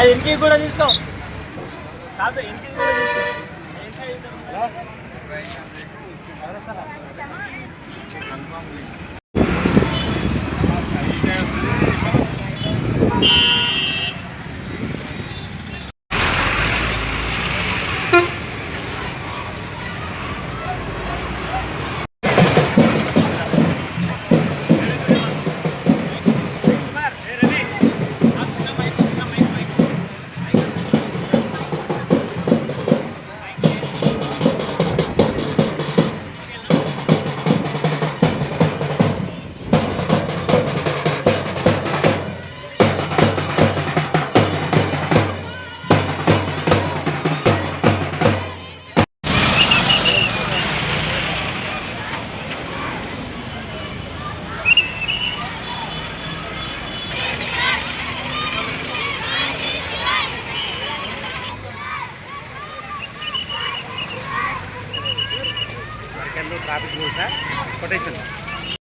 ఇంటికి కూడా తీసుకో కాదు, ఇంటికి కూడా తీసుకో.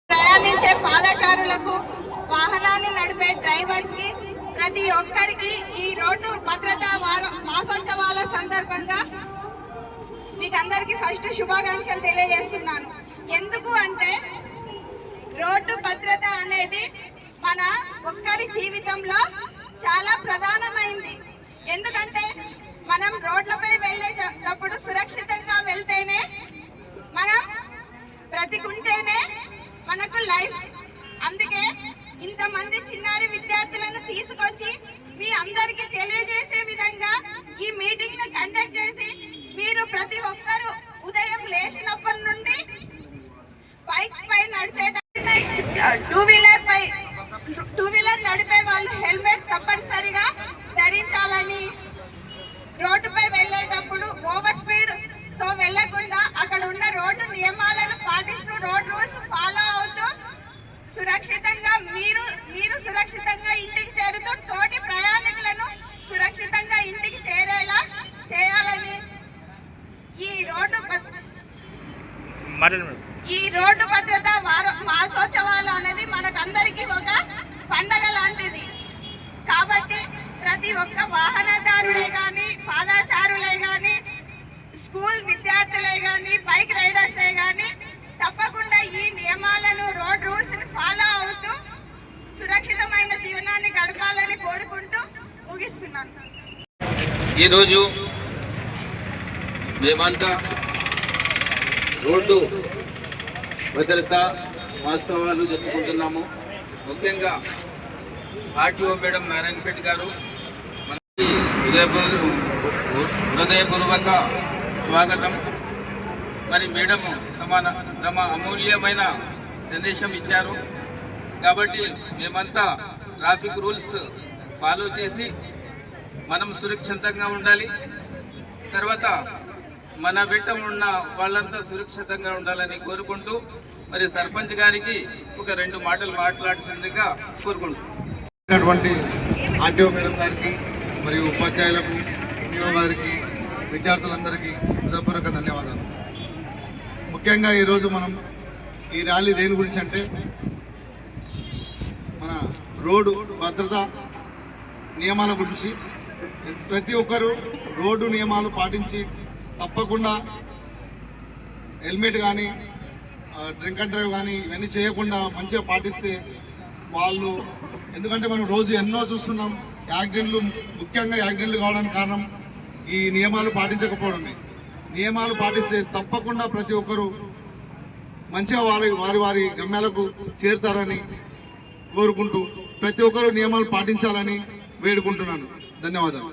ప్రయాణించే పాదచారులకు, వాహనాన్ని నడిపే డ్రైవర్స్ కి, ప్రతి ఒక్కరికి ఈ రోడ్డు భద్రతా మాసోత్సవాల సందర్భంగా మీకు అందరికీ ఫస్ట్ శుభాకాంక్షలు తెలియజేస్తున్నాను. ఎందుకు అంటే రోడ్డు భద్రత అనేది మన ఒక్కరి జీవితంలో చాలా ప్రధానమైంది. ఎందుకంటే మనం రోడ్లపై వెళ్ళేటప్పుడు సురక్షితంగా వెళ్తేనే, మనం బ్రతికుంటేనే మనకు లైఫ్. అందుకే ఇంతమంది చిన్నారి విద్యార్థులను తీసుకొచ్చి మీ అందరికీ తెలియజేసే విధంగా ఈ మీటింగ్ ను కండక్ట్ చేసి, మీరు ప్రతి ఒక్కరూ ఉదయం లేచినప్పటి నుండి బైక్స్ పై టూ వీలర్ నడిపే వాళ్ళు హెల్మెట్ తప్పనిసరిగా ధరించాలని, రోడ్డుపై వెళ్ళేటప్పుడు ఓవర్ స్పీడ్ తో వెళ్లకుండా అక్కడ ఉన్న రోడ్డు నియమాలను పాటిస్తూ, రోడ్ రూల్స్ ఫాలో అవుతూ సురక్షితంగా మీరు సురక్షితంగా ఇంటికి చేరుతూ తోటి ప్రయాణికులను సురక్షితంగా ఇంటికి చేరేలా చేయాలని ఈ రోడ్డు భద్రత మాసోత్సవాలు అనేది మనకందరికీ ఒక పండగ లాంటిది. కాబట్టి ప్రతి ఒక్క వాహనదారులే కానీ, పాదచారులే కానీ, స్కూల్ విద్యార్థులే కానీ, బైక్ రైడర్సే కానీ తప్పకుండా ఈ నియమాలను, రోడ్ రూల్స్ ఫాలో అవుతూ సురక్షితమైన జీవనాన్ని గడపాలని కోరుకుంటూ ముగిస్తున్నాను. ఈరోజు మేమంతా రోడ్డు భద్రత వాస్తవాలు జరుపుకుంటున్నాము. ముఖ్యంగా ఆర్టీఓ మేడం నారాయణపేట గారు మనకి హృదయపూర్వక స్వాగతం. మరి మేడం తమ అమూల్యమైన సందేశం ఇచ్చారు. కాబట్టి మేమంతా ట్రాఫిక్ రూల్స్ ఫాలో చేసి మనం సురక్షితంగా ఉండాలి. తర్వాత మన వెంట ఉన్న వాళ్ళంతా సురక్షితంగా ఉండాలని కోరుకుంటూ, మరి సర్పంచ్ గారికి ఒక 2 మాటలు మాట్లాడాల్సిందిగా కోరుకుంటున్నాను. ఆర్టీఓ మేడం గారికి మరియు ఉపాధ్యాయులకు, ఎంఈఓ గారికి, విద్యార్థులందరికీ హృదయపూర్వక ధన్యవాదాలు. ముఖ్యంగా ఈరోజు మనం ఈ ర్యాలీ దేని గురించి అంటే, మన రోడ్డు భద్రత నియమాల గురించి. ప్రతి ఒక్కరూ రోడ్డు నియమాలు పాటించి తప్పకుండా హెల్మెట్ కానీ, డ్రింక్ అండ్ డ్రైవ్ కానీ ఇవన్నీ చేయకుండా మంచిగా పాటిస్తే వాళ్ళు, ఎందుకంటే మనం రోజు ఎన్నో చూస్తున్నాం యాక్సిడెంట్లు. ముఖ్యంగా యాక్సిడెంట్లు కావడానికి కారణం ఈ నియమాలు పాటించకపోవడమే. నియమాలు పాటిస్తే తప్పకుండా ప్రతి ఒక్కరూ మంచిగా వారి గమ్యాలకు చేరుతారని కోరుకుంటూ ప్రతి ఒక్కరూ నియమాలు పాటించాలని వేడుకుంటున్నాను. ధన్యవాదాలు.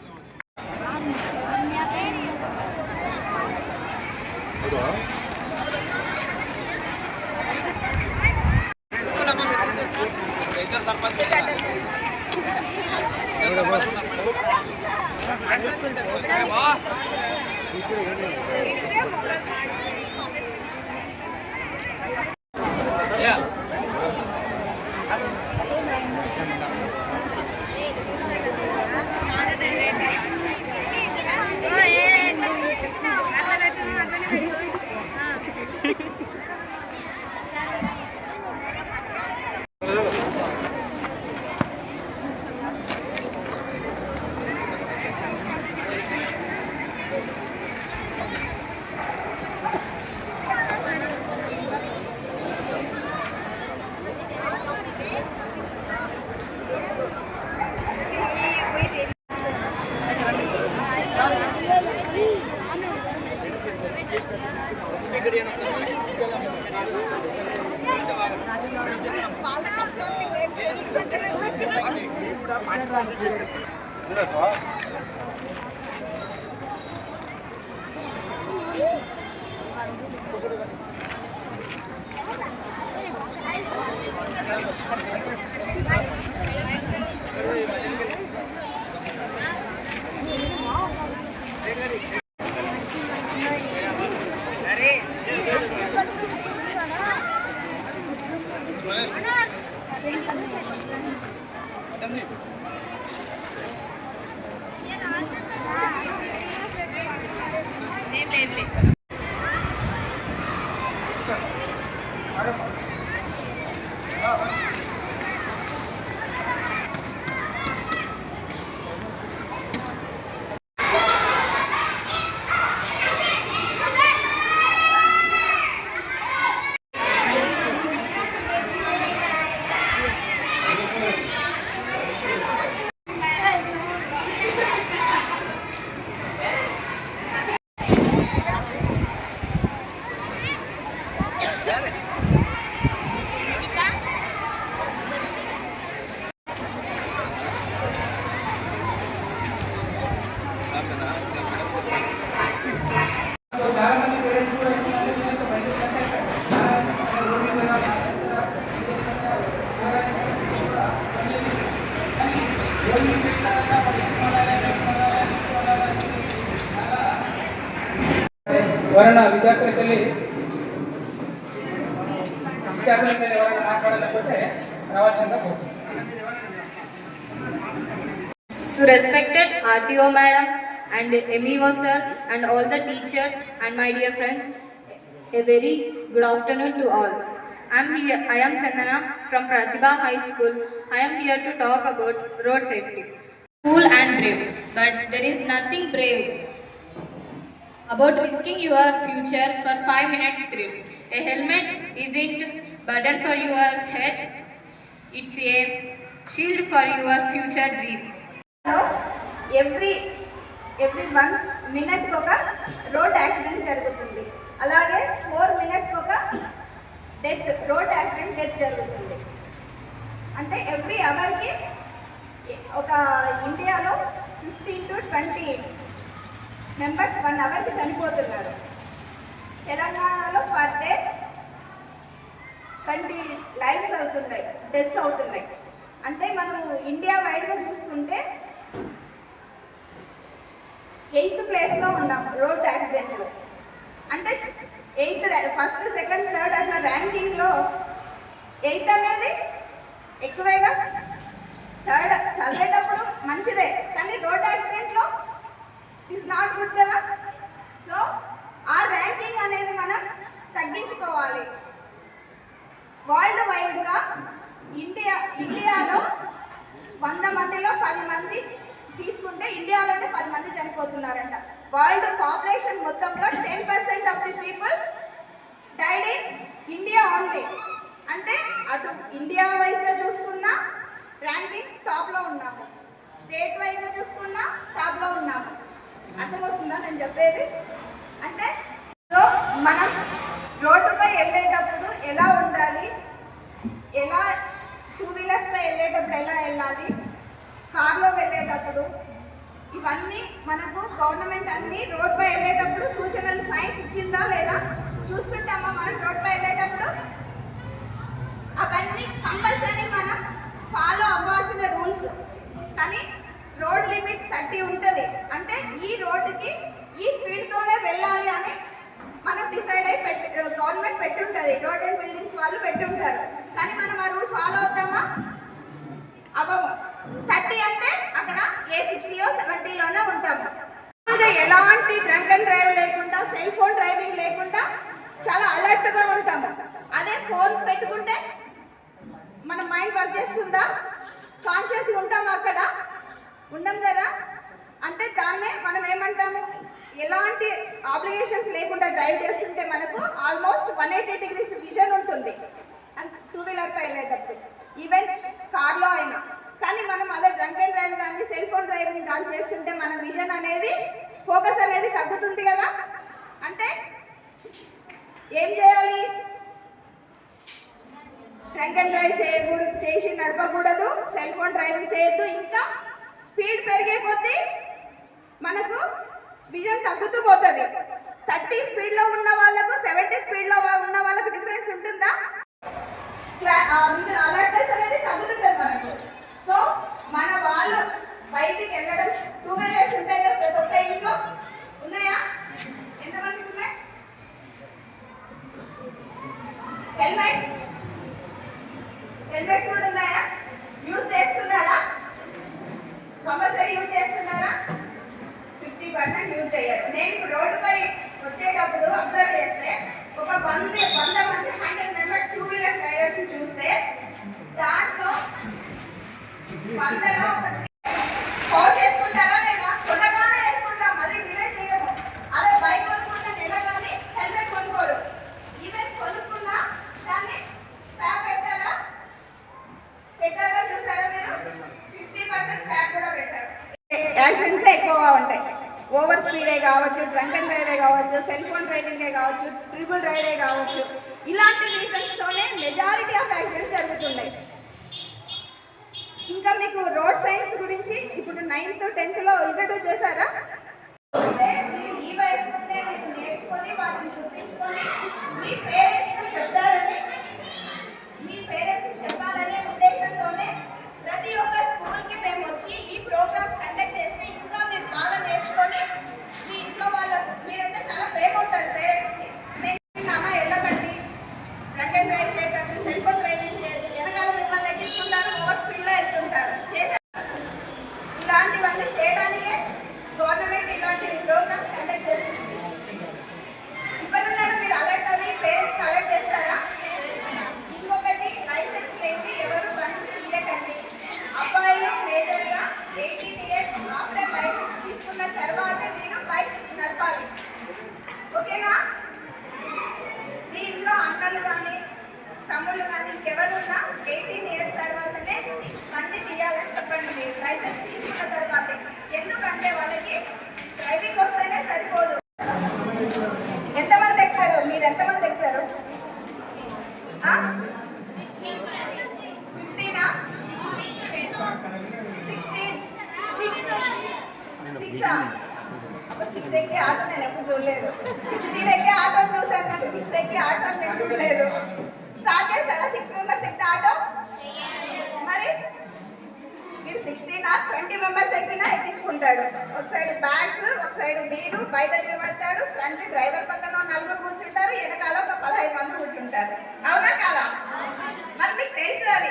ఎవరైనా విద్యార్థులకి వెళ్ళి ఎవరైనా మాట్లాడాలనుకుంటే రావాల్సిందిగా కోరుతున్నాను. To respected RTO madam and MEO sir and all the teachers and my dear friends, a very good afternoon to all. I am Chandana from Pratibha High School. I am here to talk about road safety. Cool and brave, but there is nothing brave about risking your future for 5 minutes thrill. A helmet isn't burden for your head, it's a shield for your future dreams. Every 1 minute ఒక road accident జరుగుతుంది. అలాగే 4 minutes ఒక road accident death జరుగుతుంది. అంటే every అవర్కి ఒక ఇండియాలో 15 to 20 members 1 అవర్కి చనిపోతున్నారు. తెలంగాణలో పర్ డే 20 లైఫ్స్ అవుతున్నాయి, డెత్స్ అవుతున్నాయి. అంటే మనము ఇండియా వైడ్గా చూసుకుంటే 8th ప్లేస్లో ఉన్నాం రోడ్ యాక్సిడెంట్లో. అంటే 8th, 1st, 2nd, 3rd అట్లా ర్యాంకింగ్లో 8th అనేది ఎక్కువేగా. 3rd చదివేటప్పుడు మంచిదే, కానీ రోడ్ యాక్సిడెంట్లో ఇట్స్ నాట్ గుడ్ కదా. సో ఆ ర్యాంకింగ్ అనేది మనం తగ్గించుకోవాలి. వరల్డ్ వైడ్గా ఇండియాలో 100 మందిలో 10 మంది తీసుకుంటే ఇండియాలోనే 10 మంది చనిపోతున్నారంట. వరల్డ్ పాపులేషన్ మొత్తంలో 10% of the people died in India only. అంటే అటు ఇండియా వైజ్గా చూసుకున్నా ర్యాంకింగ్ టాప్లో ఉన్నాము, స్టేట్ వైజ్గా చూసుకున్నా టాప్లో ఉన్నాము. అర్థమవుతుందా నేను చెప్పేది? అంటే సో మనం రోడ్డుపై వెళ్ళేటప్పుడు ఎలా ఉండాలి, ఎలా 2 వీలర్స్పై వెళ్ళేటప్పుడు ఎలా వెళ్ళాలి, కార్లో వెళ్ళేటప్పుడు, ఇవన్నీ మనకు గవర్నమెంట్ అన్ని రోడ్పై వెళ్ళేటప్పుడు సూచనలు సైన్స్ ఇచ్చిందా లేదా చూస్తుంటామా మనం రోడ్పై వెళ్ళేటప్పుడు? అవన్నీ కంపల్సరీ మనం ఫాలో అవ్వాల్సిన రూల్స్. కానీ రోడ్ లిమిట్ 30 ఉంటుంది. అంటే ఈ రోడ్డుకి ఈ స్పీడ్తోనే వెళ్ళాలి అని మనం డిసైడ్ అయి గవర్నమెంట్ పెట్టి ఉంటుంది, రోడ్ అండ్ బిల్డింగ్స్ వాళ్ళు పెట్టి ఉంటారు. కానీ మనం ఆ రూల్ ఫాలో అవుతామా? అవ్వము. 30 అంటే అక్కడ ఏ 60 70లోనే ఉంటాము. ఎలాంటి డ్రంక్ అండ్ డ్రైవ్ లేకుండా, సెల్ ఫోన్ డ్రైవింగ్ లేకుండా చాలా అలర్ట్గా ఉంటాము. అదే ఫోన్ పెట్టుకుంటే మన మైండ్ వర్క్ చేస్తుందా? కాన్షియస్గా ఉంటాము అక్కడ? ఉండం కదా. అంటే దాన్నే మనం ఏమంటాము, ఎలాంటి ఆబ్లిగేషన్స్ లేకుండా డ్రైవ్ చేస్తుంటే మనకు ఆల్మోస్ట్ 180 degrees విజన్ ఉంటుంది 2 వీలర్పై వెళ్ళేటప్పుడు, ఈవెన్ కార్లో అయినా. కానీ మనం అదే డ్రంక్ అండ్ డ్రైవ్ కానీ సెల్ ఫోన్ డ్రైవింగ్ కానీ చేస్తుంటే మన విజన్ అనేది, ఫోకస్ అనేది తగ్గుతుంది కదా. అంటే ఏం చేయాలి? డ్రంక్ అండ్ డ్రైవ్ చేసి నడపకూడదు, సెల్ ఫోన్ డ్రైవింగ్ చేయొద్దు. ఇంకా స్పీడ్ పెరిగే కొద్దీ మనకు విజన్ తగ్గుతూ పోతుంది. 30 స్పీడ్లో ఉన్న వాళ్ళకు 70 స్పీడ్లో ఉన్న వాళ్ళకు డిఫరెన్స్ ఉంటుందా? విజన్ అలర్ట్నెస్ అనేది తగ్గుతుంటుంది మనకు. సో మన వాళ్ళు బయటికి వెళ్ళడం, 2 వీలర్స్ ఉంటాయి కదా ప్రతి ఒక్క ఇంట్లో, ఉన్నాయా? ఎంతమందికి ఉన్నాయి హెల్మెట్స్? హెల్మెట్స్ కూడా ఉన్నాయా? యూజ్ చేస్తున్నారా? కంపల్సరీ యూజ్ చేస్తున్నారా? 50% యూజ్ చేయరు. నేను ఇప్పుడు రోడ్డుపై వచ్చేటప్పుడు అబ్జర్వ్ చేస్తే ఒక 100 మంది 100 మెంబర్స్ 2 వీలర్ రైడర్స్ చూస్తే దాంట్లో 100లో కాల్ చేసుకుంటారా లేదా? కొనగానే వేసుకుంటాం, మళ్ళీ డిలే చేయము. అదే బైక్ కొనుక్కున్న నెలగానే హెల్మెట్ కొనుక్కోరు. ఈవెన్ కొనుక్కున్నా దాన్ని స్టాప్ పెట్టారా? పెట్టారా? చూసారా మీరు? 50% స్టాప్ కూడా పెట్టారు. యాక్సిడెంట్స్ ఎక్కువగా ఉంటాయి. ఓవర్ స్పీడే కావచ్చు, డ్రంక్ అండ్ డ్రైవే కావచ్చు, సెల్ ఫోన్ డ్రైవింగే కావచ్చు, ట్రిపుల్ రైడే కావచ్చు, ఇలాంటి రీజన్స్తోనే మెజారిటీ ఆఫ్ యాక్సిడెంట్స్ జరుగుతున్నాయి. ఇంకా మీకు రోడ్ సైన్స్ గురించి ఇప్పుడు 9th 10th ఇంట్రడ్యూస్ చేశారా? అంటే మీరు ఈ వయసు నుండే మీరు నేర్చుకొని వాటిని గుర్తించుకొని మీ పేరెంట్స్కి చెప్తారని, మీ పేరెంట్స్కి చెప్పాలనే ఉద్దేశంతోనే ప్రతి ఒక్క స్కూల్కి మేము వచ్చి ఈ ప్రోగ్రామ్స్ కండక్ట్ చేస్తే ఇంకా మీరు బాగా నేర్చుకొని మీ ఇంట్లో వాళ్ళకు, మీరంటే చాలా ప్రేమ ఉంటుంది పేరెంట్స్కి, మేము నాన్న వెళ్ళకండి, డ్రంక్ అండ్ డ్రైవ్ చేయకండి, సెల్ ఫోన్ డ్రైవింగ్ చేయదు, వెనకాల మిమ్మల్ని ఎక్కిస్తుంటారు, ఓవర్ స్పీడ్లో వెళ్తుంటారు. ఇలాంటివన్నీ చేయడానికే గవర్నమెంట్ ఇలాంటి ప్రోగ్రామ్స్ కండక్ట్ చేస్తుంది. ఇప్పటినుండైనా మీరు అలర్ట్ అవి పేరెంట్స్ని అలర్ట్ చేస్తారా? ఇంకొకటి, లైసెన్స్ లేని ఎవరు బండి తీయకండి. అబ్బాయిలు మేజర్గా 18 years ఆఫ్టర్ లైసెన్స్ తీసుకున్న తర్వాత మీరు బైక్ నడపాలి. ఓకేనా? మీ ఇంట్లో అన్నలు కానీ తమ్ముళ్ళు కానీ ఇంకెవరున్నా 18 years తర్వాతనే బండి తీయాలని చెప్పండి. మీరు లైసెన్స్ తీసుకున్న తర్వాత. ఎందుకంటే వాళ్ళకి డ్రైవింగ్ వస్తేనే సరిపోదు. ఎంతమంది ఎక్కుతారు? మీరు ఎంతమంది ఎక్కుతారు? 15ఆ? 16? 6ఆ? 6 ఎక్కే ఆటో నేను ఎప్పుడు చూడలేదు. 16 ఎక్కే ఆటో చూసాను కానీ 6 ఎక్కే ఆటో నేను చూడలేదు. స్టార్ట్ చేస్తాడా 6 మెంబర్స్ ఎక్కితే ఆటో? మరి మీరు 16 or 20 మెంబర్స్ ఎక్కినా ఎక్కించుకుంటాడు. ఒక సైడ్ బ్యాగ్స్, ఒక సైడ్ మీరు బయట నిలబడతాడు, ఫ్రంట్ డ్రైవర్ పక్కన 4 కూర్చుంటారు, వెనకాల ఒక 15 మంది కూర్చుంటారు. అవునా కాదా? మరి మీకు తెలుసు అది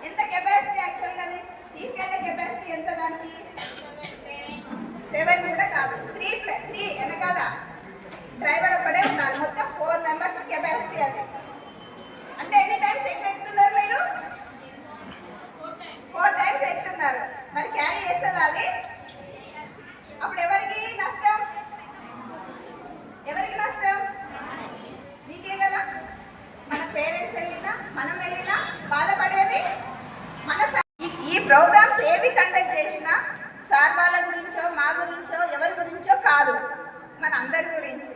ఎంత కెపాసిటీ యాక్చువల్గా తీసుకెళ్లే కెపాసిటీ ఎంత? దానికి 7 కూడా కాదు, 3 వెనకాల డ్రైవర్ ఒకడే ఉన్నారు. మొత్తం 4 మెంబర్స్ కెపాసిటీ అది. అంటే ఎన్ని టైమ్స్ ఎక్కుతున్నారు మీరు? 4 టైమ్స్ ఎక్కుతున్నారు. మరి క్యారీ చేస్తుందా అది? అప్పుడు ఎవరికి నష్టం? ఎవరికి నష్టం? మీకే కదా. మన పేరెంట్స్ వెళ్ళినా మనం వెళ్ళినా బాధపడేది మన. ఈ ప్రోగ్రామ్స్ ఏవి కండక్ట్ చేసినా సార్ వాళ్ళ గురించో మా గురించో ఎవరి గురించో కాదు, మన అందరి గురించి.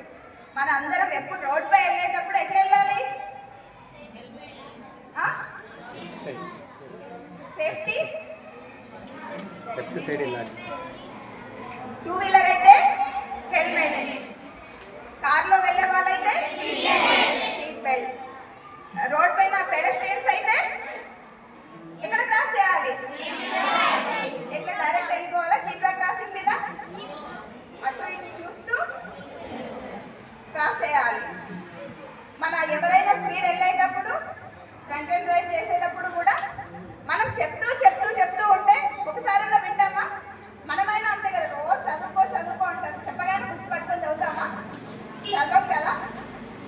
మన అందరం ఎప్పుడు రోడ్పై వెళ్ళేటప్పుడు ఎట్లా వెళ్ళాలి? సేఫ్టీ లెఫ్ట్ సైడ్ వెళ్ళాలి. 2 వీలర్ అయితే హెల్మెట్, కార్లో వెళ్ళే వాళ్ళైతే సీట్ బెల్ట్, రోడ్ పైన పెడస్ట్రియన్స్ అయితే ఎక్కడ క్రాస్ చేయాలి? ఎట్లా డైరెక్ట్ వెళ్ళిపోవాలా? జీబ్రా క్రాసింగ్ మీద అటు ఇటు చూస్తూ క్రాస్ చేయాలి. మన ఎవరైనా స్పీడ్ వెళ్ళేటప్పుడు, డ్రంక్ అండ్ డ్రైవ్ చేసేటప్పుడు కూడా మనం చెప్తూ ఉంటే ఒకసారిలో వింటామా? మనమైనా అంతే కదా, రోజు చదువుకో అంటారు. చెప్పగానే బుక్స్ పట్టుకొని చదువుతామా? చదవం కదా.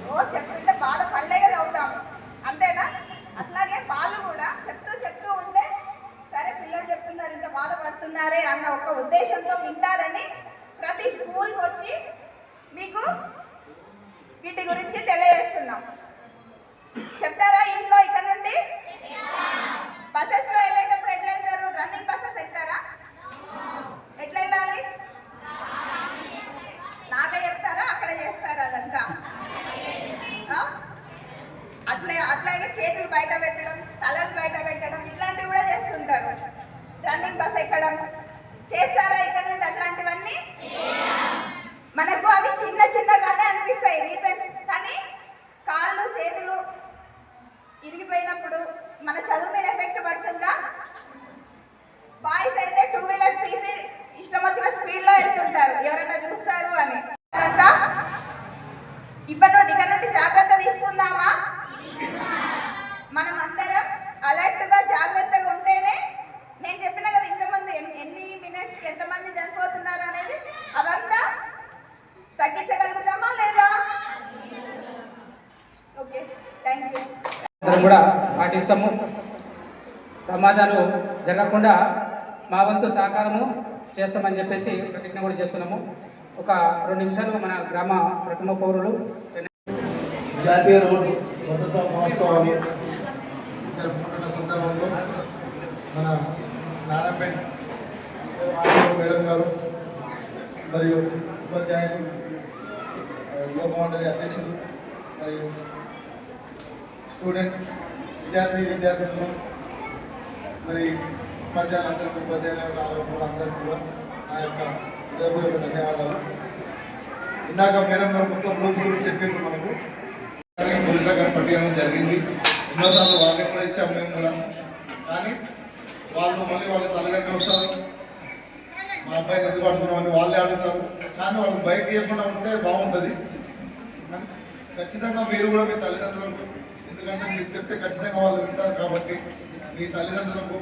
రోజు చెప్తుంటే బాధ పడలేక చదువుతాము, అంతేనా? అట్లాగే వాళ్ళు కూడా చెప్తూ ఉంటే సరే పిల్లలు చెప్తున్నారు ఇంత బాధపడుతున్నారే అన్న ఒక ఉద్దేశంతో వింటారని ప్రతి స్కూల్కి వచ్చి మీకు వీటి గురించి తెలియజేస్తున్నాం. చెప్తారా ఇంట్లో ఇక్కడ నుండి? బస్సెస్లో వెళ్ళేటప్పుడు ఎట్లా వెళ్తారు? రన్నింగ్ బస్సెస్ ఎక్కుతారా? ఎట్లా వెళ్ళాలి? నాకే చెప్తారా? అక్కడ చేస్తారా? అదంతా అట్లాగే చేతులు బయట పెట్టడం, తలలు బయట పెట్టడం ఇట్లాంటివి కూడా చేస్తుంటారు. రన్నింగ్ బస్ ఎక్కడం చేస్తారా ఇక్కడ నుండి? అట్లాంటివన్నీ మనకు అవి చిన్న చిన్నగానే అనిపిస్తాయి రీజన్స్, కానీ కాళ్ళు చేతులు ఇరిగిపోయినప్పుడు మన చదువు మీద ఎఫెక్ట్ పడుతుందా? బాయ్స్ అయితే 2 వీలర్స్ తీసి ఇష్టం వచ్చిన స్పీడ్లో వెళ్తుంటారు, ఎవరైనా చూస్తారు అని. అంతా ఇక్కడ నుండి జాగ్రత్త తీసుకుందామా? మనం అందరం అలర్ట్గా జాగ్రత్తగా ఉంటేనే, నేను చెప్పిన కదా ఇంతమంది ఎన్ని మినిట్స్కి ఎంతమంది చనిపోతున్నారు అనేది, అదంతా తగ్గించగలుగుతామా లేదా? Okay, thank you. అందరం కూడా పాటిస్తాము. ప్రమాదాలు జరగకుండా మా వంతు సహకారము చేస్తామని చెప్పేసి ప్రతిజ్ఞ కూడా చేస్తున్నాము. ఒక 2 నిమిషాలు మన గ్రామ ప్రథమ పౌరులు జాతీయ రోడ్డు భద్రతా మహోత్సవాలు జరుపుకుంటున్న సందర్భంలో మన నారాయణపేట మేడం గారు మరియు ఉపాధ్యాయులు, యువ మండలి అధ్యక్షులు మరియు స్టూడెంట్స్, విద్యార్థులు మరి ఉపాధ్యాయులందరికీ, ఉపాధ్యాయులు కూడా అందరికీ కూడా నా యొక్క హృదయపూర్వక ధన్యవాదాలు. ఇందాక మేడం గారు మొత్తం రూల్స్ గురించి చెప్పినప్పుడు మనకు పురుషులుగా పట్టియడం జరిగింది. ఎన్నోసార్లు వాళ్ళని కూడా ఇచ్చాము మేము కూడా, కానీ వాళ్ళు మళ్ళీ వాళ్ళ తల్లిదండ్రులు వస్తారు, మా అబ్బాయిని ఎందుకు పట్టుకున్నామని వాళ్ళే అడుగుతారు. కానీ వాళ్ళు బయట ఇవ్వకుండా ఉంటే బాగుంటుంది. కానీ ఖచ్చితంగా మీరు కూడా మీ తల్లిదండ్రులకు, ఎందుకంటే మీరు చెప్తే ఖచ్చితంగా వాళ్ళు వింటారు కాబట్టి, మీ తల్లిదండ్రులకు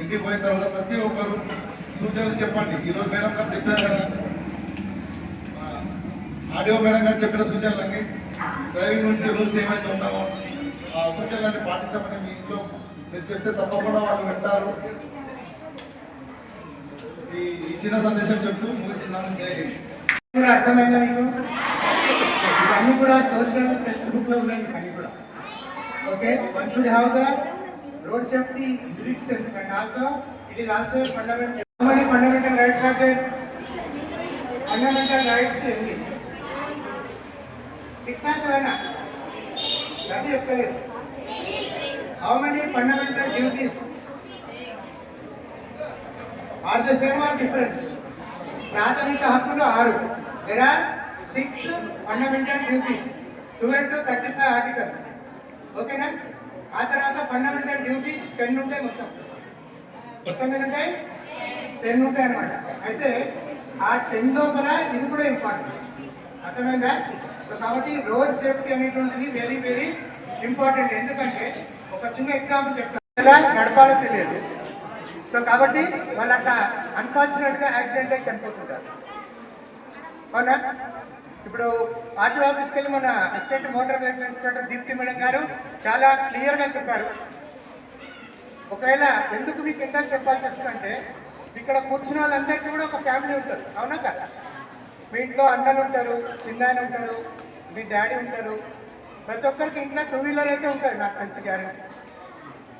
ఇంటికి పోయిన తర్వాత ప్రతి ఒక్కరు సూచనలు చెప్పండి. ఈరోజు మేడం గారు చెప్పారు కదా, ఆడియో మేడం గారు చెప్పిన సూచనలన్నీ, డ్రైవింగ్ నుంచి రూల్స్ ఏమైతే ఉన్నామో ఆ సూచనలన్నీ పాటించమని మీ ఇంట్లో మీరు చెప్తే తప్పకుండా వాళ్ళు వింటారు. ఈ చిన్న సందేశం చెప్తూ ముగిస్తున్నాను. జై హింద్. అర్థమైందా మీకు? ఇవన్నీ కూడా సోషల్ టెక్స్ట్ బుక్ లో ఉన్నాయి ఇవన్నీ కూడా. Okay, one should have the road safety civic sense and also it is also a fundamental. How many fundamental rights are there? Fundamental rights ఎన్ని? 6 or 7? అది ఎక్కలేదు. How many fundamental duties are the same or different? ప్రాథమిక హక్కులు 6. There are 6 fundamental duties, 12 to 35 articles. ఓకేనా? ఆ తర్వాత fundamental duties 10 ఉంటాయి. మొత్తం మీద ఉంటాయి 10 ఉంటాయి అన్నమాట. అయితే ఆ 10 లోపల ఇది కూడా ఇంపార్టెంట్. అర్థమైందా? సో కాబట్టి రోడ్ సేఫ్టీ అనేటువంటిది వెరీ వెరీ ఇంపార్టెంట్. ఎందుకంటే ఒక చిన్న ఎగ్జాంపుల్ చెప్తాను. ఎలా నడపాలో తెలియదు. సో కాబట్టి వాళ్ళు అట్లా అన్ఫార్చునేట్గా యాక్సిడెంట్ అయి చనిపోతుంటారు. అవునా? ఇప్పుడు ఆర్టీ ఆఫీస్కి వెళ్ళి మన assistant motor vehicle inspector Deepti madam garu చాలా క్లియర్గా చెప్పారు. ఒకవేళ ఎందుకు మీకు ఎంత చెప్పాల్సి వస్తుందంటే, ఇక్కడ కూర్చున్న వాళ్ళందరికీ కూడా ఒక ఫ్యామిలీ ఉంటుంది. అవునా కదా? మీ ఇంట్లో అన్నలు ఉంటారు, చిన్నాయన ఉంటారు, మీ డాడీ ఉంటారు. ప్రతి ఒక్కరికి ఇంట్లో 2 వీలర్ అయితే ఉంటుంది నాకు తెలిసి గ్యారెంటీ.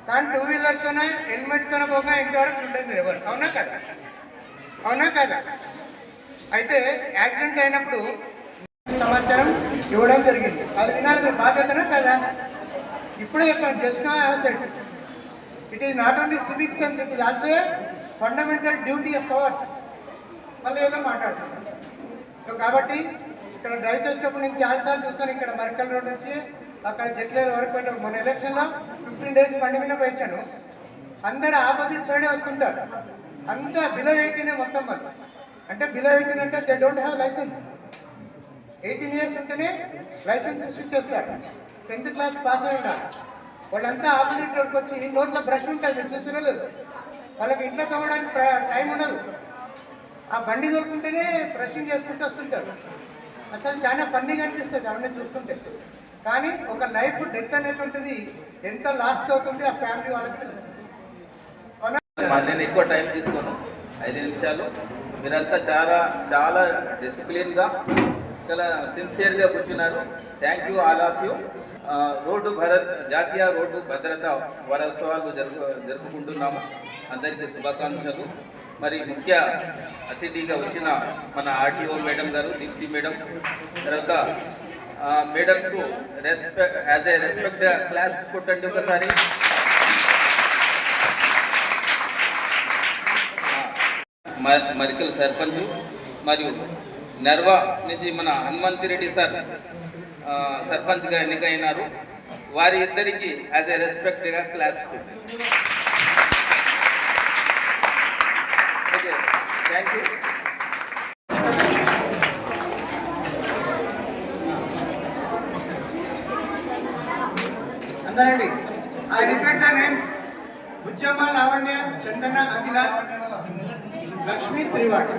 కానీ 2 వీలర్తోనే హెల్మెట్తోనే పోగా ఇంతవరకు ఉండదు ఎవరు. అవునా కదా? అవునా కదా? అయితే యాక్సిడెంట్ అయినప్పుడు సమాచారం ఇవ్వడం జరిగింది. అది వినాలి, మీ బాధ్యతనా కదా? ఇప్పుడే చెప్పండి, just now I have said it is not only civic sense, it is also fundamental duty of hours. మళ్ళీ ఏదో మాట్లాడుతున్నాను. సో కాబట్టి ఇక్కడ డ్రైవ్ చేసేటప్పుడు నేను చాలాసార్లు చూసాను. ఇక్కడ మరికల్ రోడ్ నుంచి అక్కడ జగ్లేరు వరకు పెట్టాను. మన ఎలక్షన్లో 15 days బండి మీద పోయించాను. అందరు ఆపోజిట్ సైడే వస్తుంటారు. అంతా బిలో 18 మొత్తం వాళ్ళు. అంటే బిలో 18 అంటే they don't have licence. 18 years ఉంటేనే లైసెన్స్ ఇష్యూ చేస్తారు. 10th class పాస్ అయి ఉండాలి. వాళ్ళంతా ఆపోజిట్ రోడ్కి వచ్చి నోట్లో బ్రష్ ఉంటుంది, మీరు చూసినా లేదు. వాళ్ళకి ఇంట్లో తవ్వడానికి టైం ఉండదు. ఆ బండి దొరుకుంటేనే బ్రషింగ్ చేసుకుంటూ వస్తుంటారు. అసలు చాలా ఫన్నీగా అనిపిస్తుంది అవన్నీ చూస్తుంటే. కానీ ఒక లైఫ్ డెత్ అనేటువంటిది ఎంత లాస్ట్ అవుతుంది ఆ ఫ్యామిలీ వాళ్ళకి తెలుస్తుంది. నేను ఎక్కువ టైం తీసుకోను, 5 నిమిషాలు. మీరంతా చాలా చాలా డిసిప్లిన్గా, చాలా సిన్సియర్గా కూర్చున్నారు. Thank you all of you. జాతీయ రోడ్డు భద్రత వారోత్సవాలు జరుపుకుంటున్నాము. అందరికీ శుభాకాంక్షలు. మరి ముఖ్య అతిథిగా వచ్చిన మన ఆర్టీఓ మేడం గారు, దీప్తి మేడం, తర్వాత మేడంకు respect as a respect claps కొట్టండి ఒకసారి. మరికల్ సర్పంచ్ మరియు నర్వా నుంచి మన హనుమంత్ రెడ్డి సార్ సర్పంచ్గా ఎన్నికైనారు. వారి ఇద్దరికి యాజ్ ఏ రెస్పెక్ట్గా క్లాప్స్ కొట్టండి. Okay, thank you. అందరండి. I repeat the names. Bujjamma, Lavanya, Chandana, Akhila, Lakshmi, Srivani.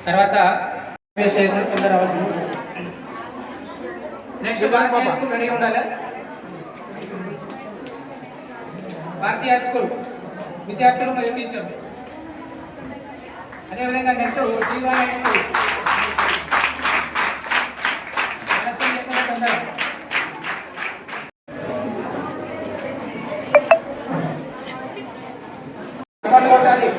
తర్వాత నెక్స్ట్ భారతీయ స్కూల్ రెడీ ఉండాలి. భారతీయ స్కూల్ విద్యార్థులు మరియు టీచర్లు. అదేవిధంగా నెక్స్ట్ శ్రీవాణి హై స్కూల్. కొట్టాలి.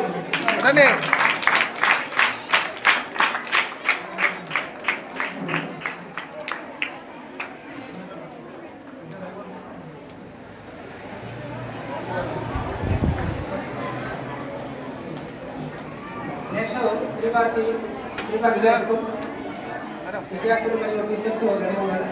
నెక్స్ట్ శ్రీభారతి హై స్కూల్ విద్యార్థులు మరియు టీచర్స్ రెడీ ఉన్నారు.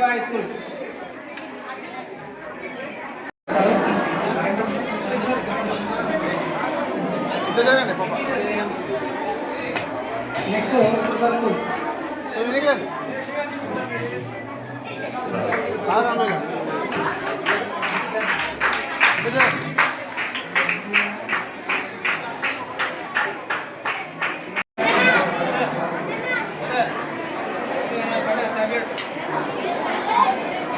High school next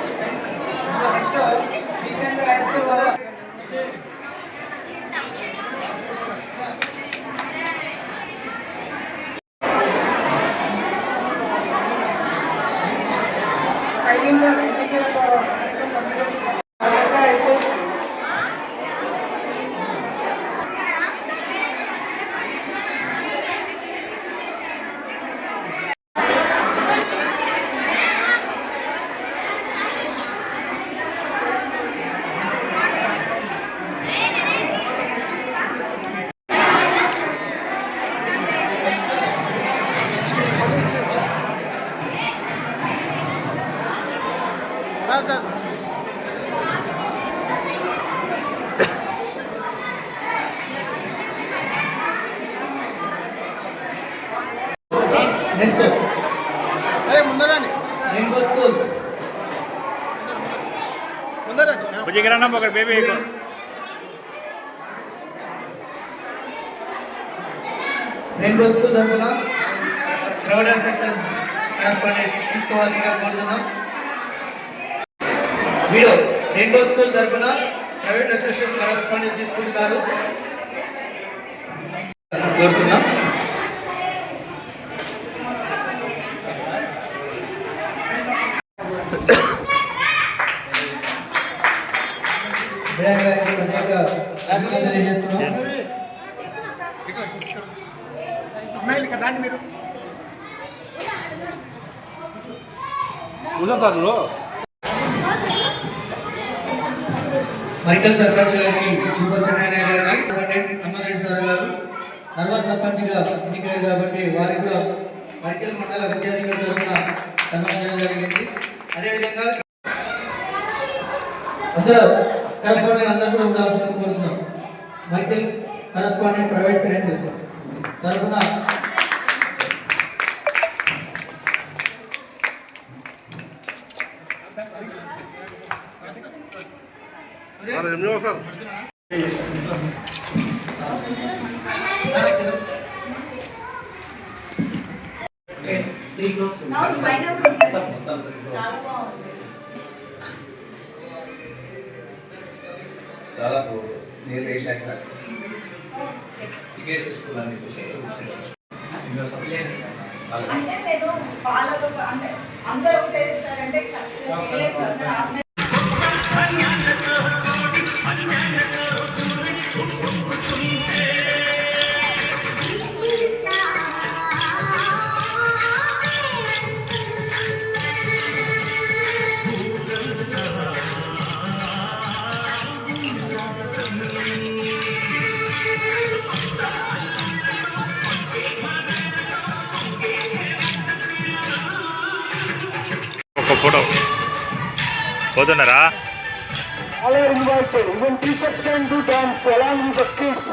school next rainbow school baby rainbow school తరఫున ప్రైవేట్ సెక్షన్ కరెస్పాండెంట్స్ తీసుకోవాల్సిందిగా కోరుతున్నాం. వీడియో రెయిన్బో స్కూల్ తరఫున ప్రైవేట్ సెక్షన్ కరెస్పాండెంట్స్ తీసుకుంటున్నారు కోరుతున్నాం. మరికల్ సర్పంచ్ గారికి హనుమంతరెడ్డి సార్ గారు నర్వా సర్పంచ్గా ఎన్నికయ్యారు కాబట్టి వారికి కూడా మరికల్ మండల విద్యాధికారి తరఫున సన్మానించడం జరిగింది. అదేవిధంగా అందరూ కరెస్పాండెంట్ అందరూ కూడా ఉండాల్సింది కోరుతున్నాం. మైకేల్ కరెస్పాండెంట్ ప్రైవేట్ పేరెంట్ తరఫున అవును, పైన కూడా ఉంటుంది. చాలా బాగుంది. దాదాపు నేను 8 లక్షల సిబిఎస్ఈ స్కూల్ అని చెప్పేసి అంటే నేను వాళ్ళతో అంటే అందరూ ఒకటే ఇస్తారంటే ఖచ్చితంగా చేయలేదు కదా సార్. ఆర్గనైజ్ ఒక photo పోతున్నారా? All are invited. Even teachers can do dance along with the kids.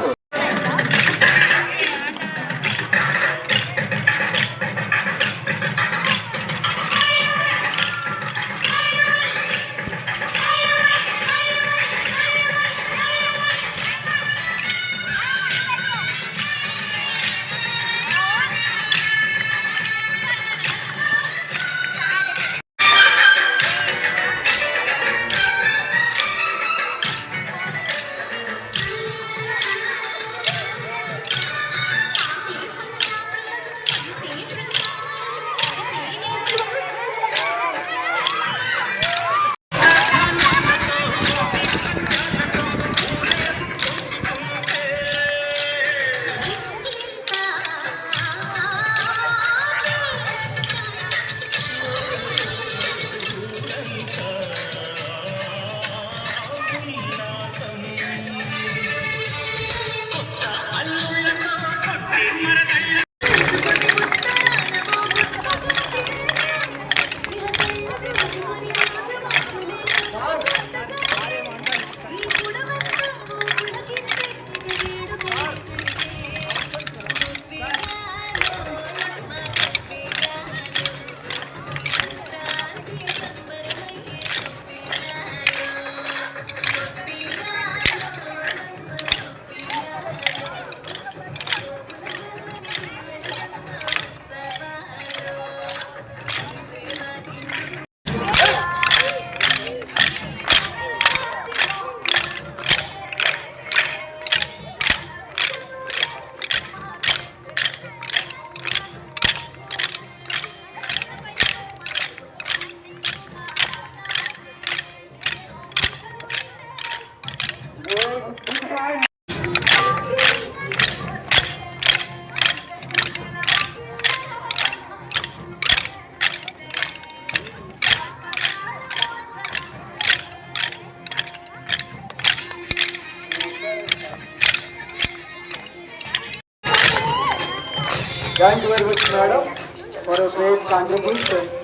Thank you very much, madam, for a great contribution.